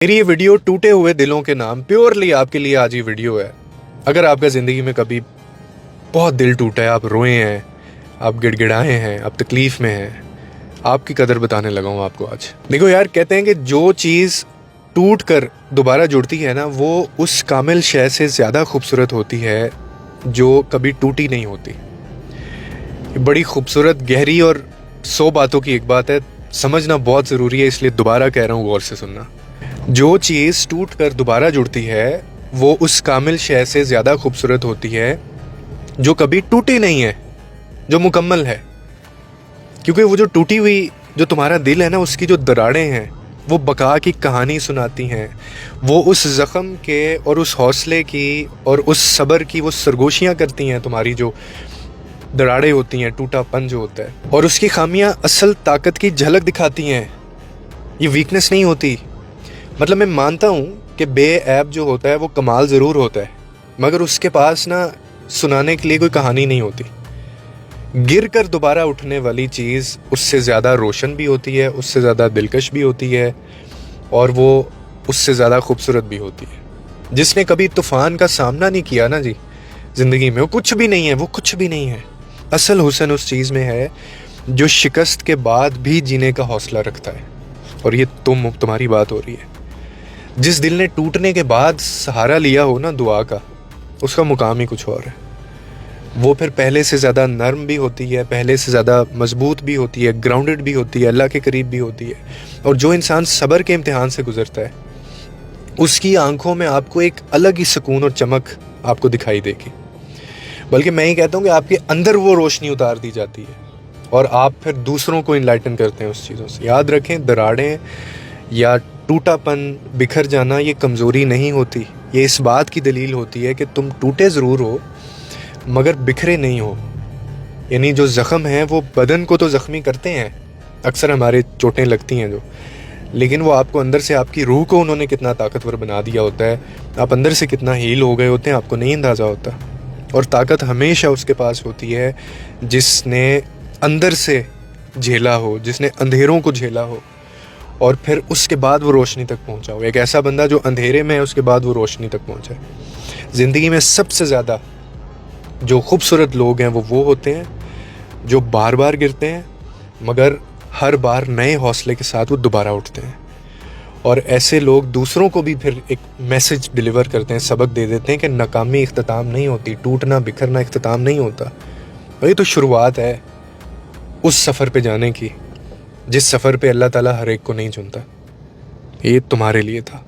मेरी ये वीडियो टूटे हुए दिलों के नाम प्योरली आपके लिए आज ये वीडियो है। अगर आपका ज़िंदगी में कभी बहुत दिल टूटा है, आप रोए हैं, आप गिड़गिड़ाए हैं, आप तकलीफ़ में हैं, आपकी कदर बताने लगा हूँ आपको आज। देखो यार, कहते हैं कि जो चीज़ टूट कर दोबारा जुड़ती है ना, वो उस कामिल शय से ज़्यादा खूबसूरत होती है जो कभी टूटी नहीं होती। बड़ी खूबसूरत, गहरी और 100 बातों की एक बात है, समझना बहुत ज़रूरी है, इसलिए दोबारा कह रहा हूँ, गौर से सुनना। जो चीज़ टूट कर दोबारा जुड़ती है वो उस कामिल शय से ज़्यादा खूबसूरत होती है जो कभी टूटी नहीं है, जो मुकम्मल है। क्योंकि वो जो टूटी हुई जो तुम्हारा दिल है ना, उसकी जो दरारें हैं वो बका की कहानी सुनाती हैं। वो उस ज़ख़म के और उस हौसले की और उस सब्र की वो सरगोशियाँ करती हैं। तुम्हारी जो दरारें होती हैं, टूटापन जो होता है, और उसकी खामियां असल ताकत की झलक दिखाती हैं। ये वीकनेस नहीं होती। मतलब मैं मानता हूँ कि बेऐब जो होता है वो कमाल ज़रूर होता है, मगर उसके पास ना सुनाने के लिए कोई कहानी नहीं होती। गिर कर दोबारा उठने वाली चीज़ उससे ज़्यादा रोशन भी होती है, उससे ज़्यादा दिलकश भी होती है, और वो उससे ज़्यादा खूबसूरत भी होती है। जिसने कभी तूफ़ान का सामना नहीं किया ना जी ज़िंदगी में, वो कुछ भी नहीं है, वो कुछ भी नहीं है। असल हुस्न उस चीज़ में है जो शिकस्त के बाद भी जीने का हौसला रखता है। और ये तुम्हारी बात हो रही है। जिस दिल ने टूटने के बाद सहारा लिया हो ना दुआ का, उसका मुकाम ही कुछ और है। वो फिर पहले से ज़्यादा नर्म भी होती है, पहले से ज़्यादा मजबूत भी होती है, ग्राउंडेड भी होती है, अल्लाह के करीब भी होती है। और जो इंसान सब्र के इम्तिहान से गुजरता है, उसकी आंखों में आपको एक अलग ही सुकून और चमक आपको दिखाई देगी। बल्कि मैं ही कहता हूँ कि आपके अंदर वो रोशनी उतार दी जाती है और आप फिर दूसरों को इनलाइटन करते हैं उस चीज़ों से। याद रखें, दरारें या टूटापन, बिखर जाना, ये कमज़ोरी नहीं होती। ये इस बात की दलील होती है कि तुम टूटे ज़रूर हो मगर बिखरे नहीं हो। यानी जो ज़ख़म है वो बदन को तो ज़ख्मी करते हैं, अक्सर हमारे चोटें लगती हैं जो, लेकिन वो आपको अंदर से, आपकी रूह को उन्होंने कितना ताकतवर बना दिया होता है, आप अंदर से कितना हील हो गए होते हैं, आपको नहीं अंदाज़ा होता। और ताकत हमेशा उसके पास होती है जिसने अंदर से झेला हो, जिसने अंधेरों को झेला हो और फिर उसके बाद वो रोशनी तक पहुंचा हो। एक ऐसा बंदा जो अंधेरे में है, उसके बाद वो रोशनी तक पहुंचा है। ज़िंदगी में सबसे ज़्यादा जो खूबसूरत लोग हैं वो होते हैं जो बार बार गिरते हैं मगर हर बार नए हौसले के साथ वो दोबारा उठते हैं। और ऐसे लोग दूसरों को भी फिर एक मैसेज डिलीवर करते हैं, सबक दे देते हैं कि नाकामी इख्तिताम नहीं होती, टूटना बिखरना इख्तिताम नहीं होता। और ये तो शुरुआत है उस सफ़र पे जाने की जिस सफ़र पे अल्लाह ताला हर एक को नहीं चुनता। ये तुम्हारे लिए था।